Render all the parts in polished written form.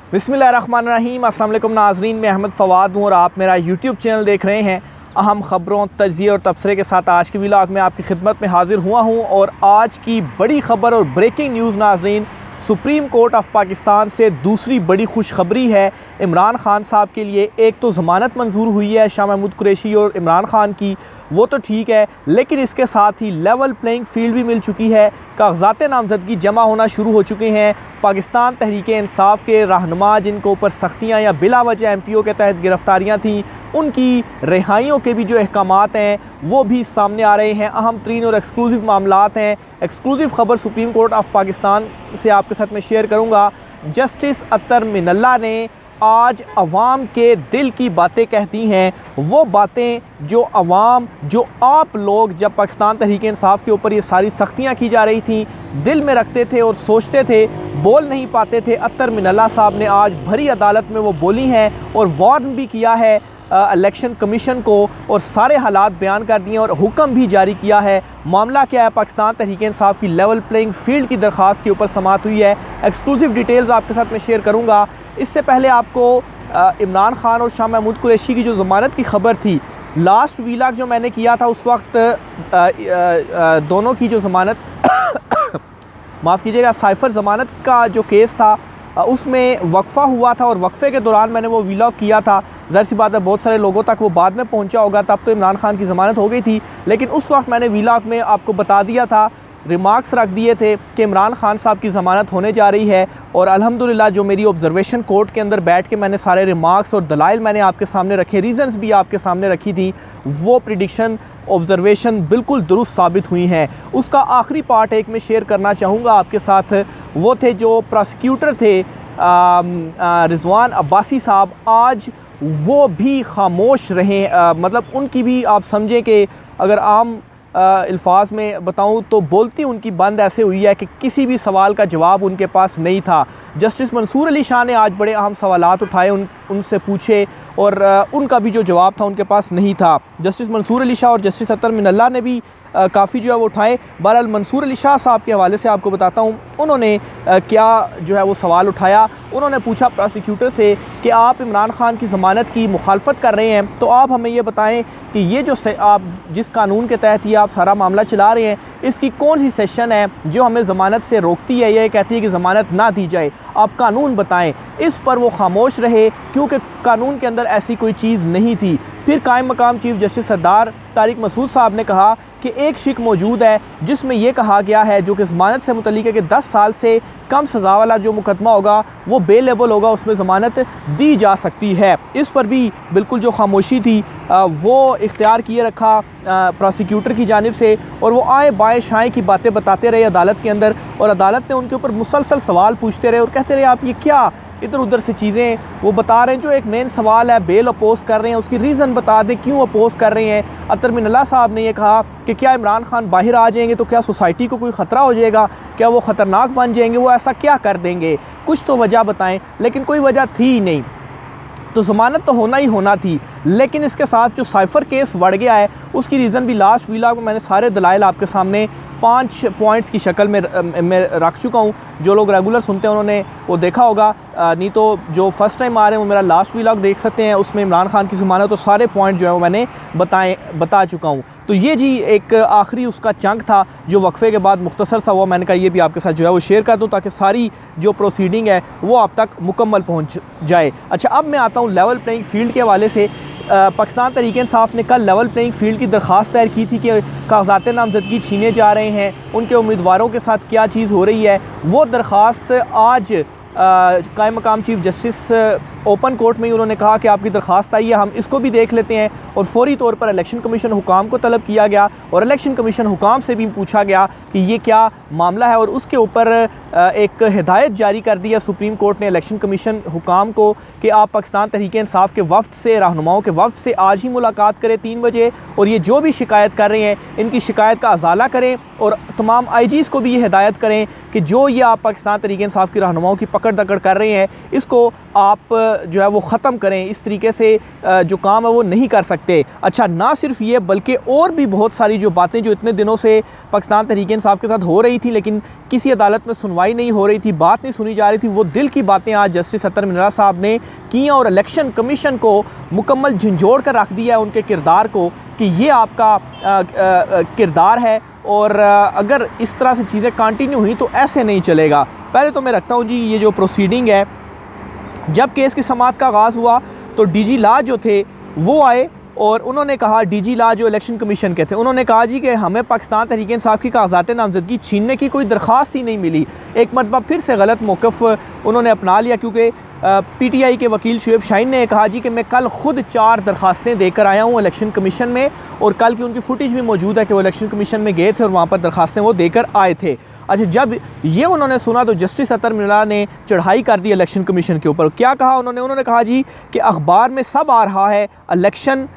बिस्मिल्लाहिर्रहमानिर्रहीम। अस्सलाम वालेकुम नाज़रीन, मैं अहमद फ़वाद हूँ और आप मेरा यूट्यूब चैनल देख रहे हैं। अहम ख़बरों, तजिए और तबसरे के साथ आज की व्लॉग में आपकी खिदमत में हाज़िर हुआ हूँ। और आज की बड़ी ख़बर और ब्रेकिंग न्यूज़ नाज़रीन, सुप्रीम कोर्ट ऑफ पाकिस्तान से दूसरी बड़ी खुशखबरी है इमरान खान साहब के लिए। एक तो ज़मानत मंजूर हुई है शाह महमूद कुरैशी और इमरान खान की, वो तो ठीक है, लेकिन इसके साथ ही लेवल प्लेइंग फील्ड भी मिल चुकी है। कागजात नामजदगी जमा होना शुरू हो चुके हैं। पाकिस्तान तहरीक इंसाफ के रहनुमा जिनको ऊपर सख्तियाँ या बिला वजह MPO के तहत गिरफ्तारियाँ थीं, उनकी रिहाइयों के भी जो अहकामात हैं वो भी सामने आ रहे हैं। अहम तरीन और एक्सक्लूसिव मामलात हैं। एक्सक्लूसिव ख़बर सुप्रीम कोर्ट ऑफ पाकिस्तान से आपके साथ में शेयर करूँगा। जस्टिस अतर मिनल्ला ने आज अवाम के दिल की बातें कहती हैं, वो बातें जो अवाम, जो आप लोग जब पाकिस्तान तहरीक इंसाफ के ऊपर ये सारी सख्तियाँ की जा रही थी दिल में रखते थे और सोचते थे, बोल नहीं पाते थे। अतर मिनल्ला साहब ने आज भरी अदालत में वो बोली हैं और वार्न भी किया है इलेक्शन कमीशन को और सारे हालात बयान कर दिए और हुक्म भी जारी किया है। मामला क्या है? पाकिस्तान तहरीक इंसाफ की लेवल प्लेइंग फील्ड की दरख्वास्त के ऊपर समाअत हुई है। एक्सक्लूसिव डिटेल्स आपके साथ मैं शेयर करूँगा। इससे पहले आपको इमरान खान और शाह महमूद कुरैशी की जो ज़मानत की ख़बर थी, लास्ट व्लॉग जो मैंने किया था उस वक्त दोनों की जो ज़मानत माफ़ कीजिएगा, साइफ़र ज़मानत का जो केस था उसमें वक्फ़ा हुआ था और वक्फ़े के दौरान मैंने वो व्लॉग किया था। ज़ाहिर सी बात है बहुत सारे लोगों तक वो बाद में पहुंचा होगा, तब तो इमरान खान की ज़मानत हो गई थी, लेकिन उस वक्त मैंने व्लॉग में आपको बता दिया था, रिमार्क्स रख दिए थे कि इमरान खान साहब की ज़मानत होने जा रही है। और अल्हम्दुलिल्लाह जो मेरी ऑब्ज़र्वेशन कोर्ट के अंदर बैठ के मैंने सारे रिमार्क्स और दलाइल मैंने आपके सामने रखे, रीज़न्स भी आपके सामने रखी थी, वो प्रिडिक्शन ऑब्ज़र्वेशन बिल्कुल दुरुस्त साबित हुई हैं। उसका आखिरी पार्ट एक मैं शेयर करना चाहूँगा आपके साथ। वो थे जो प्रोसिक्यूटर थे रिजवान अब्बासी साहब, आज वो भी खामोश रहे। मतलब उनकी भी आप समझें कि अगर आम अल्फाज में बताऊं तो बोलती उनकी बंद ऐसे हुई है कि किसी भी सवाल का जवाब उनके पास नहीं था। जस्टिस मंसूर अली शाह ने आज बड़े अहम सवालात उठाए, उनसे पूछे और उनका भी जो जवाब था उनके पास नहीं था। जस्टिस मंसूर अली शाह और जस्टिस अतर मिनल्ला ने भी काफ़ी जो है वो उठाए। बहरहाल मंसूर अली शाह साहब के हवाले से आपको बताता हूँ उन्होंने क्या जो है वो सवाल उठाया। उन्होंने पूछा प्रोसिक्यूटर से कि आप इमरान खान की ज़मानत की मुखालफत कर रहे हैं, तो आप हमें ये बताएं कि ये जो आप जिस कानून के तहत ये आप सारा मामला चला रहे हैं, इसकी कौन सी सेक्शन है जो हमें ज़मानत से रोकती है, ये कहती है कि ज़मानत ना दी जाए, आप कानून बताएं। इस पर वो खामोश रहे क्योंकि कानून के अंदर ऐसी कोई चीज़ नहीं थी। फिर कायम मकाम चीफ जस्टिस सरदार तारिक मसूद साहब ने कहा कि एक शिक मौजूद है जिसमें यह कहा गया है जो कि ज़मानत से मुतल्लिक है कि 10 साल से कम सज़ा वाला जो मुकदमा होगा वो बेलेबल होगा, उसमें ज़मानत दी जा सकती है। इस पर भी बिल्कुल जो खामोशी थी वो इख्तियार किए रखा प्रोसिक्यूटर की जानिब से, और वो आए बाएँ शाएँ की बातें बताते रहे अदालत के अंदर, और अदालत ने उनके ऊपर मुसलसल सवाल पूछते रहे और कहते रहे आप ये क्या इधर उधर से चीज़ें वो बता रहे हैं। जो एक मेन सवाल है बेल अपोज कर रहे हैं, उसकी रीज़न बता दें क्यों अपोज कर रहे हैं। अतर मिनल्ला साहब ने यह कहा कि क्या इमरान खान बाहर आ जाएंगे तो क्या सोसाइटी को कोई ख़तरा हो जाएगा, क्या वो ख़तरनाक बन जाएंगे, वो ऐसा क्या कर देंगे, कुछ तो वजह बताएं। लेकिन कोई वजह थी ही नहीं, तो ज़मानत तो होना ही होना थी। लेकिन इसके साथ जो साइफ़र केस बढ़ गया है उसकी रीज़न भी लास्ट व्लॉग में मैंने सारे दलाइल आपके सामने 5 पॉइंट्स की शक्ल में रख चुका हूँ। जो लोग रेगुलर सुनते हैं उन्होंने वो देखा होगा, नहीं तो जो फर्स्ट टाइम आ रहे हैं वो मेरा लास्ट व्लॉग देख सकते हैं, उसमें इमरान खान की ज़मानत तो सारे पॉइंट जो है वो मैंने बता चुका हूँ। तो ये जी एक आखिरी उसका चंक था जो वक्फे के बाद मुख्तसर सा हुआ। मैंने कहा ये भी आपके साथ जो है वो शेयर कर दूँ ताकि सारी जो प्रोसीडिंग है वो आप तक मुकम्मल पहुँच जाए। अच्छा, अब मैं आता हूँ लेवल प्लेइंग फील्ड के हवाले से। पाकिस्तान तहरीक इंसाफ ने कल लेवल प्लेइंग फील्ड की दरख्वास्त दायर की थी कि कागजात नामजदगी छीने जा रहे हैं, उनके उम्मीदवारों के साथ क्या चीज़ हो रही है। वो दरख्वास्त आज कायम मकाम चीफ जस्टिस ओपन कोर्ट में ही उन्होंने कहा कि आपकी दरख्वास्त आई है, हम इसको भी देख लेते हैं। और फौरी तौर पर इलेक्शन कमीशन हुकाम को तलब किया गया और इलेक्शन कमीशन हुकाम से भी पूछा गया कि ये क्या मामला है, और उसके ऊपर एक हिदायत जारी कर दी है सुप्रीम कोर्ट ने इलेक्शन कमीशन हुकाम को कि आप पाकिस्तान तहरीक इंसाफ के वफ्द से, रहनुमाओं के वफ्द से आज ही मुलाकात करें 3 बजे, और ये जो भी शिकायत कर रहे हैं इनकी शिकायत का अजाला करें और तमाम IGs को भी ये हिदायत करें कि जो ये आप पाकिस्तान तहरीक इंसाफ की रहनुमाओं की पकड़ दकड़ कर रहे हैं इसको आप जो है वो ख़त्म करें, इस तरीके से जो काम है वो नहीं कर सकते। अच्छा, ना सिर्फ ये बल्कि और भी बहुत सारी जो बातें जो इतने दिनों से पाकिस्तान तहरीक इंसाफ के साथ हो रही थी लेकिन किसी अदालत में सुनवाई नहीं हो रही थी, बात नहीं सुनी जा रही थी, वो दिल की बातें आज जस्टिस अतर मिनल्ला साहब ने की और इलेक्शन कमीशन को मुकम्मल झंझोड़ कर रख दिया है उनके किरदार को कि ये आपका किरदार है और अगर इस तरह से चीज़ें कंटिन्यू हुई तो ऐसे नहीं चलेगा। पहले तो मैं रखता हूँ जी ये जो प्रोसीडिंग है, जब केस की समाअत का आगाज़ हुआ तो डीजी लॉ जो थे वो आए और उन्होंने कहा, डीजी लॉ जो इलेक्शन कमीशन के थे, उन्होंने कहा जी कि हमें पाकिस्तान तहरीक इंसाफ की कागजात नामजदगी छीनने की कोई दरख्वास्त ही नहीं मिली। एक मरतबा फिर से गलत मौक़िफ़ उन्होंने अपना लिया क्योंकि पीटीआई के वकील शुएब शाहीन ने कहा जी कि मैं कल ख़ुद 4 दरख्वास्तें देकर आया हूँ इलेक्शन कमीशन में और कल की उनकी फुटेज भी मौजूद है कि वो इलेक्शन कमीशन में गए थे और वहाँ पर दरख्वास्तें वो देकर आए थे। अच्छा, जब ये उन्होंने सुना तो जस्टिस अतर मिनल्ला ने चढ़ाई कर दी इलेक्शन कमीशन के ऊपर। क्या कहा उन्होंने कहा जी कि अखबार में सब आ रहा है इलेक्शन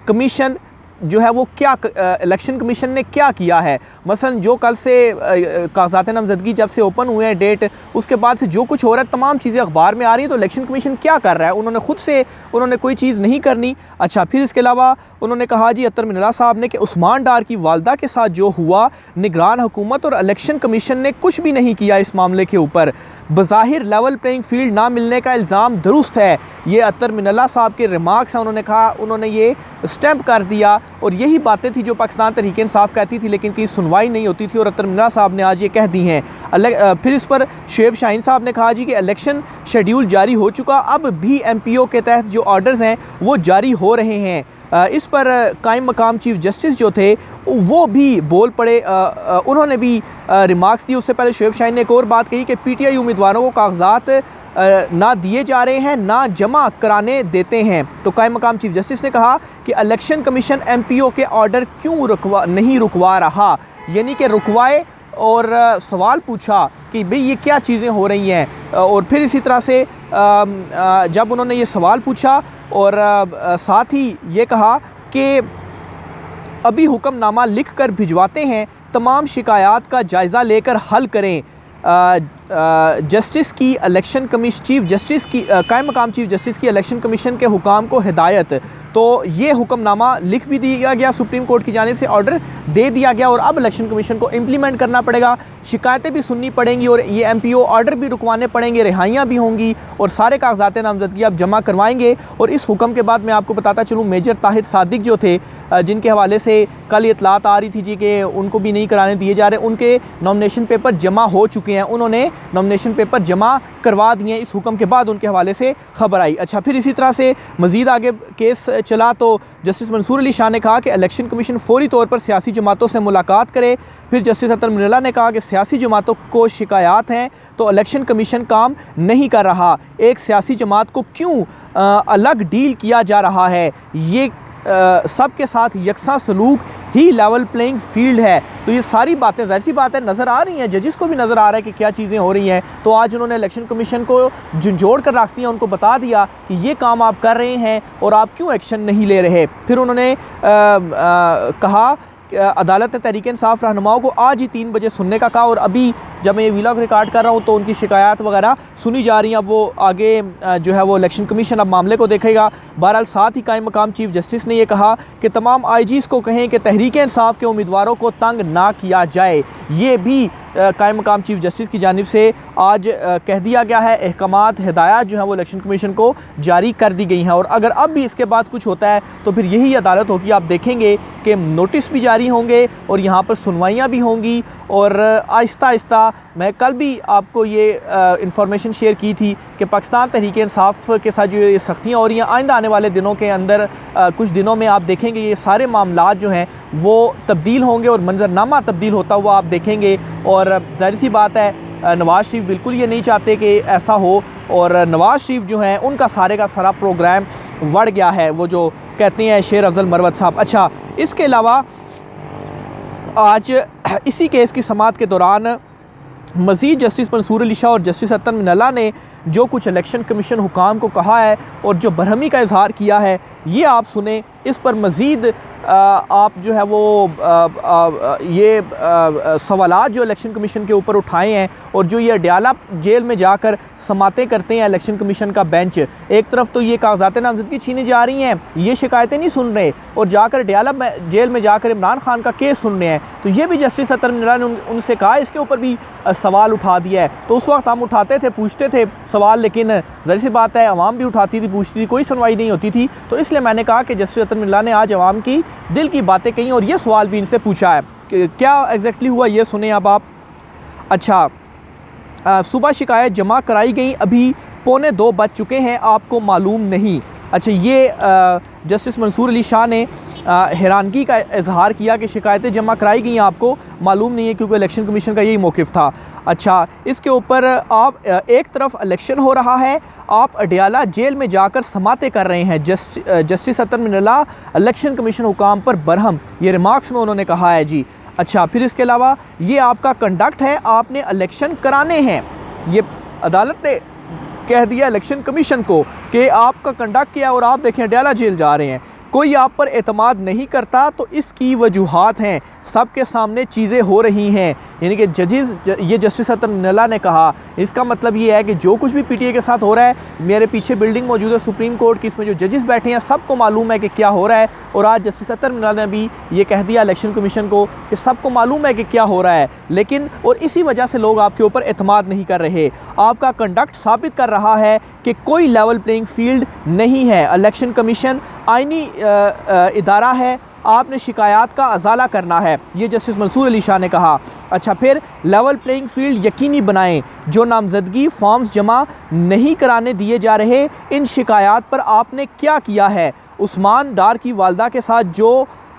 कमीशन जो है वो क्या इलेक्शन कमीशन ने क्या किया है। मसलन जो कल से कागजात नामजदगी जब से ओपन हुए हैं डेट, उसके बाद से जो कुछ हो रहा है तमाम चीज़ें अखबार में आ रही हैं, तो इलेक्शन कमीशन क्या कर रहा है, उन्होंने ख़ुद से कोई चीज़ नहीं करनी। अच्छा, फिर इसके अलावा उन्होंने कहा जी अतर मिनल्ला साहब ने कि उस्मान डार की वालदा के साथ जो हुआ, निगरान हुकूमत और इलेक्शन कमीशन ने कुछ भी नहीं किया इस मामले के ऊपर। बज़ाहिर लेवल प्लेइंग फील्ड ना मिलने का इल्ज़ाम दुरुस्त है। ये अतर मिनल्ला साहब के रिमार्क्स हैं, उन्होंने कहा, उन्होंने ये स्टैम्प कर दिया और यही बातें थी जो पाकिस्तान तहरीक इंसाफ कहती थी लेकिन की सुनवाई नहीं होती थी और अतर मिनल्ला साहब ने आज ये कह दी हैं। फिर इस पर शुएब शाहीन साहब ने कहा जी कि इलेक्शन शेड्यूल जारी हो चुका, अब भी MPO के तहत जो ऑर्डर्स हैं वो जारी हो रहे हैं। इस पर कायम मकाम चीफ जस्टिस जो थे वो भी बोल पड़े, उन्होंने भी रिमार्क्स दिए। उससे पहले शुएब शाहीन ने एक और बात कही कि PTI उम्मीदवारों को कागजात ना दिए जा रहे हैं ना जमा कराने देते हैं। तो कायम मकाम चीफ जस्टिस ने कहा कि इलेक्शन कमीशन MPO के ऑर्डर क्यों नहीं रुकवा रहा, यानी कि रुकवाए और सवाल पूछा कि भाई ये क्या चीज़ें हो रही हैं। और फिर इसी तरह से जब उन्होंने ये सवाल पूछा और साथ ही ये कहा कि अभी हुक्मनामा लिख कर भिजवाते हैं, तमाम शिकायत का जायज़ा लेकर हल करें। जस्टिस की इलेक्शन कमीशन चीफ जस्टिस की कायम मकाम चीफ जस्टिस की इलेक्शन कमीशन के हुकाम को हिदायत, तो ये हुक्मनामा लिख भी दिया गया, सुप्रीम कोर्ट की जानिब से ऑर्डर दे दिया गया और अब इलेक्शन कमीशन को इम्प्लीमेंट करना पड़ेगा, शिकायतें भी सुननी पड़ेंगी और ये MPO ऑर्डर भी रुकवाने पड़ेंगे, रिहाइयाँ भी होंगी और सारे कागजात नामजदगी आप जमा करवाएंगे। और इस हुक्म के बाद मैं आपको बताता चलूँ, मेजर ताहिर सादिक जो थे जिनके हवाले से कल इतलात आ रही थी जी कि उनको भी नहीं कराने दिए जा रहे, उनके नॉमिनेशन पेपर जमा हो चुके हैं, उन्होंने नॉमिनेशन पेपर जमा करवा दिए इस हुक्म के बाद, उनके हवाले से खबर आई। अच्छा, फिर इसी तरह से मज़ीद आगे केस चला तो जस्टिस मंसूर अली शाह ने कहा कि इलेक्शन कमीशन फौरी तौर पर सियासी जमातों से मुलाकात करे। फिर जस्टिस अतर मिनल्ला ने कहा कि सियासी जमातों को शिकायत हैं तो इलेक्शन कमीशन काम नहीं कर रहा, एक सियासी जमात को क्यों अलग डील किया जा रहा है, ये सब के साथ यकसा सलूक ही लेवल प्लेइंग फील्ड है। तो ये सारी बातें ज़ाहिर सी बात है नज़र आ रही हैं, जजिस को भी नज़र आ रहा है कि क्या चीज़ें हो रही हैं। तो आज उन्होंने इलेक्शन कमीशन को झंझोड़ कर रख दिया, उनको बता दिया कि ये काम आप कर रहे हैं और आप क्यों एक्शन नहीं ले रहे। फिर उन्होंने कहा अदालत ने तहरीक इंसाफ रहनुमाओं को आज ही 3 बजे सुनने का कहा और अभी जब मैं ये व्लॉग रिकॉर्ड कर रहा हूँ तो उनकी शिकायत वगैरह सुनी जा रही हैं। अब वो आगे जो है वो इलेक्शन कमीशन अब मामले को देखेगा। बहरहाल साथ ही कायम मकाम चीफ जस्टिस ने यह कहा कि तमाम IGs को कहें कि तहरीक इंसाफ के उम्मीदवारों को तंग ना किया जाए। ये भी कायम मकाम चीफ जस्टिस की जानिब से आज कह दिया गया है। अहकामात हिदायत जो है वो इलेक्शन कमीशन को जारी कर दी गई हैं और अगर अब भी इसके बाद कुछ होता है तो फिर यही अदालत होगी। आप देखेंगे कि नोटिस भी जारी होंगे और यहाँ पर सुनवाइयाँ भी होंगी और आहिस्ता आहिस्ता मैं कल भी आपको ये इंफॉर्मेशन शेयर की थी कि पाकिस्तान तहरीक इंसाफ के साथ जो ये सख्तियाँ हो रही हैं, आइंदा आने वाले दिनों के अंदर कुछ दिनों में आप देखेंगे ये सारे मामलात जो हैं वो तब्दील होंगे और मंजरनामा तब्दील होता हुआ आप देखेंगे। और ज़ाहिर सी बात है नवाज़ शरीफ बिल्कुल ये नहीं चाहते कि ऐसा हो और नवाज़ शरीफ जो हैं उनका सारे का सारा प्रोग्राम बढ़ गया है, वो जो कहते हैं शेर अफजल मरवत साहब। अच्छा, इसके अलावा आज इसी केस की समाअत के दौरान मज़ीद जस्टिस मंसूर अली शाह और जस्टिस अतर मिनल्ला ने जो कुछ इलेक्शन कमीशन हुकाम को कहा है और जो बरहमी का इजहार किया है ये आप सुने। इस पर मज़ीद आप जो है वो ये सवालात जो इलेक्शन कमीशन के ऊपर उठाए हैं और जो ये अडयाला जेल में जाकर समातें करते हैं इलेक्शन कमीशन का बेंच, एक तरफ तो ये कागजात नामजदगी छीनी जा रही हैं, ये शिकायतें नहीं सुन रहे और जाकर अडयाला जेल में जाकर इमरान खान का केस सुन रहे हैं। तो ये भी जस्टिस अतर मिनल्ला ने उनसे कहा, इसके ऊपर भी सवाल उठा दिया है। तो उस वक्त हम उठाते थे, पूछते थे सवाल, लेकिन ज़ाहिर सी बात है अवाम भी उठाती थी, पूछती थी, कोई सुनवाई नहीं होती थी। तो इसलिए मैंने कहा कि जस्टिस अतर मिनल्ला ने आज अवाम की दिल की बातें कही और ये सवाल भी इनसे पूछा है कि क्या एग्जैक्टली हुआ, ये सुने अब आप। अच्छा, सुबह शिकायत जमा कराई गई, अभी 1:45 बज चुके हैं, आपको मालूम नहीं। अच्छा, ये जस्टिस मंसूर अली शाह ने हैरानगी का इजहार किया कि शिकायतें जमा कराई गई, आपको मालूम नहीं है, क्योंकि इलेक्शन कमीशन का यही मौक़िफ़ था। अच्छा, इसके ऊपर आप एक तरफ इलेक्शन हो रहा है, आप अडयाला जेल में जाकर समातें कर रहे हैं। जस्टिस अतर मिनल्ला इलेक्शन कमीशन हुकाम पर बरहम, ये रिमार्क्स में उन्होंने कहा है जी। अच्छा, फिर इसके अलावा ये आपका कंडक्ट है, आपने इलेक्शन कराने हैं, ये अदालत ने कह दिया इलेक्शन कमीशन को कि आपका कंडक्ट किया और आप देखें अडयाला जेल जा रहे हैं। कोई आप पर एतमाद नहीं करता तो इसकी वजूहात हैं, सबके सामने चीज़ें हो रही हैं, यानी कि ये जस्टिस अतर मिनल्ला ने कहा। इसका मतलब ये है कि जो कुछ भी पीटीए के साथ हो रहा है, मेरे पीछे बिल्डिंग मौजूद है सुप्रीम कोर्ट की, इसमें जो जजेस बैठे हैं सबको मालूम है कि क्या हो रहा है। और आज जस्टिस अतर मिनल्ला ने भी ये कह दिया इलेक्शन कमीशन को कि सबको मालूम है कि क्या हो रहा है, लेकिन और इसी वजह से लोग आपके ऊपर एतमाद नहीं कर रहे। आपका कंडक्ट साबित कर रहा है कि कोई लेवल प्लेइंग फील्ड नहीं है। इलेक्शन कमीशन आईनी इदारा है, आपने शिकायत का अजाला करना है, ये जस्टिस मंसूर अली शाह ने कहा। अच्छा, फिर लेवल प्लेइंग फील्ड यकीनी बनाएं, जो नामजदगी फॉर्म्स जमा नहीं कराने दिए जा रहे, इन शिकायत पर आपने क्या किया है। उस्मान डार की वालदा के साथ जो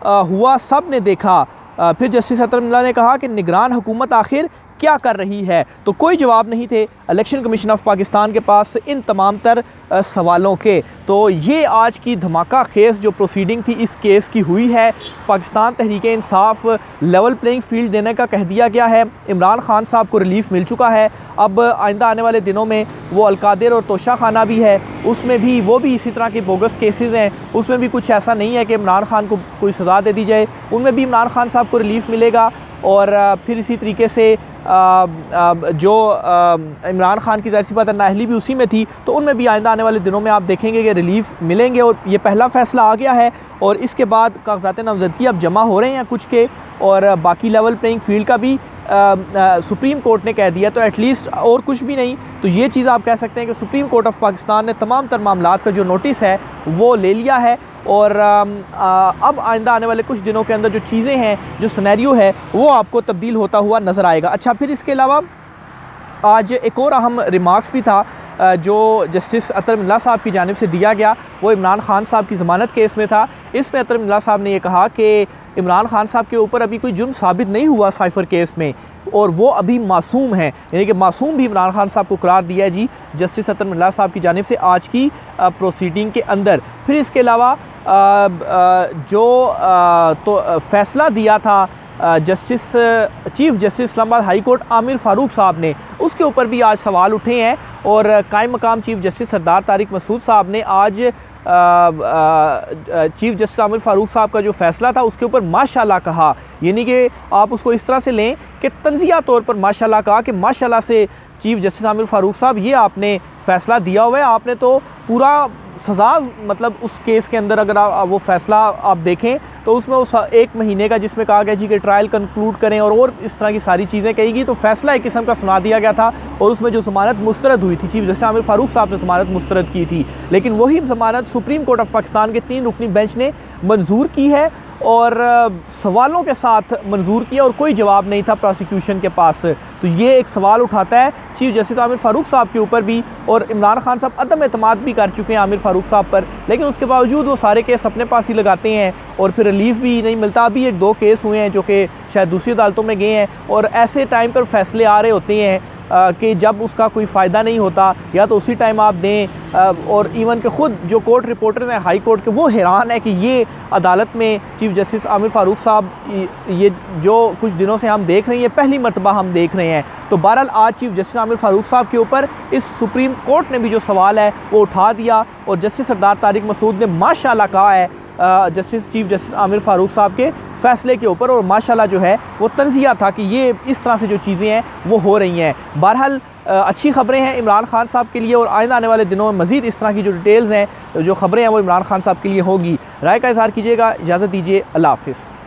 हुआ सब ने देखा। फिर जस्टिस अतर मिनल्ला ने कहा कि निगरान हुकूमत आखिर क्या कर रही है। तो कोई जवाब नहीं थे इलेक्शन कमीशन ऑफ पाकिस्तान के पास इन तमाम तर सवालों के। तो ये आज की धमाका खेज जो प्रोसीडिंग थी इस केस की हुई है। Pakistan Tehreek Insaf level playing field देने का कह दिया गया है। इमरान खान साहब को रिलीफ मिल चुका है। अब आइंदा आने वाले दिनों में वो अलकादिर और तोशा खाना भी है, उसमें भी वो भी इसी तरह के बोगस केसेस हैं। उसमें भी कुछ ऐसा नहीं है कि इमरान खान को कोई सज़ा दे दी जाए, उनमें भी इमरान खान साहब को रिलीफ मिलेगा। और फिर इसी तरीके से जो इमरान खान की ज़ाहिर सी बात है नाअहली भी उसी में थी, तो उनमें भी आइंदा आने वाले दिनों में आप देखेंगे कि रिलीफ मिलेंगे। और ये पहला फ़ैसला आ गया है और इसके बाद कागजात नामज़दगी अब जमा हो रहे हैं कुछ के, और बाकी लेवल प्लेइंग फील्ड का भी सुप्रीम कोर्ट ने कह दिया। तो एटलीस्ट और कुछ भी नहीं तो ये चीज़ आप कह सकते हैं कि सुप्रीम कोर्ट ऑफ पाकिस्तान ने तमाम तर मामलात का जो नोटिस है वो ले लिया है। और अब आइंदा आने वाले कुछ दिनों के अंदर जो चीज़ें हैं, जो सिनेरियो है, वो आपको तब्दील होता हुआ नज़र आएगा। अच्छा, फिर इसके अलावा आज एक और अहम रिमार्क्स भी था जो जस्टिस अतर मिनल्ला साहब की जानिब से दिया गया, वो इमरान खान साहब की ज़मानत केस में था। इसमें अतर मिनल्ला साहब ने यह कहा कि इमरान खान साहब के ऊपर अभी कोई जुर्म साबित नहीं हुआ साइफ़र केस में, और वो अभी मासूम हैं, यानी कि मासूम भी इमरान खान साहब को करार दिया है जी जस्टिस अतर मिनल्ला साहब की जानिब से आज की प्रोसीडिंग के अंदर। फिर इसके अलावा जो तो फ़ैसला दिया था chief justice Islamabad high court Aamir Farooq साहब ने, उसके ऊपर भी आज सवाल उठे हैं। और कायम मकाम चीफ़ जस्टिस सरदार तारिक मसूद साहब ने आज चीफ़ जस्टिस आमिर फ़ारूक साहब का जो फ़ैसला था उसके ऊपर माशाल्लाह कहा, यानी कि आप उसको इस तरह से लें कि तंज़िया तौर पर माशाल्लाह कहा कि माशाल्लाह से चीफ़ जस्टिस आमिर फ़ारूक साहब ये आपने फ़ैसला दिया हुआ है, आपने तो पूरा सज़ा, मतलब उस केस के अंदर अगर वो फ़ैसला आप देखें तो उसमें वो 1 महीने का जिसमें कहा गया जी कि ट्रायल कंक्लूड करें और इस तरह की सारी चीज़ें कहेगी, तो फ़ैसला एक किस्म का सुना दिया गया था। और उसमें जो ज़मानत मुस्तरद हुई थी, चीफ़ जस्टिस आमिर फ़ारूक साहब ने ज़मानत मुस्तरद की थी, लेकिन वही ज़मानत सुप्रीम कोर्ट ऑफ पाकिस्तान के 3 रुकनी बेंच ने मंजूर की है और सवालों के साथ मंजूर किया और कोई जवाब नहीं था प्रोसिक्यूशन के पास। तो ये एक सवाल उठाता है चीफ़ जस्टिस आमिर फ़ारूक साहब के ऊपर भी, और इमरान खान साहब अदम एतमाद भी कर चुके हैं आमिर फ़ारूक साहब पर, लेकिन उसके बावजूद वो सारे केस अपने पास ही लगाते हैं और फिर रिलीफ भी नहीं मिलता। अभी 1-2 केस हुए हैं जो कि शायद दूसरी अदालतों में गए हैं, और ऐसे टाइम पर फैसले आ रहे होते हैं कि जब उसका कोई फ़ायदा नहीं होता, या तो उसी टाइम आप दें। और इवन के ख़ुद जो कोर्ट रिपोर्टर्स हैं हाई कोर्ट के, वो हैरान है कि ये अदालत में चीफ़ जस्टिस आमिर फ़ारूक साहब ये जो कुछ दिनों से हम देख रहे हैं, ये पहली मरतबा हम देख रहे हैं। तो बहरहाल आज चीफ़ जस्टिस आमिर फ़ारूक साहब के ऊपर इस सुप्रीम कोर्ट ने भी जो सवाल है वो उठा दिया, और जस्टिस सरदार तारिक मसूद ने माशाल्लाह कहा है चीफ़ जस्टिस आमिर फ़ारूक साहब के फ़ैसले के ऊपर, और माशाल्लाह जो है वो तंज़िया था कि ये इस तरह से जो चीज़ें हैं वो हो रही हैं। बहरहाल अच्छी ख़बरें हैं इमरान खान साहब के लिए, और आइंदा आने वाले दिनों में मज़ीद इस तरह की जो डिटेल्स हैं, जो ख़बरें हैं वो इमरान खान साहब के लिए होगी। राय का इज़हार कीजिएगा। इजाज़त दीजिए। अल्लाह हाफ़िज़।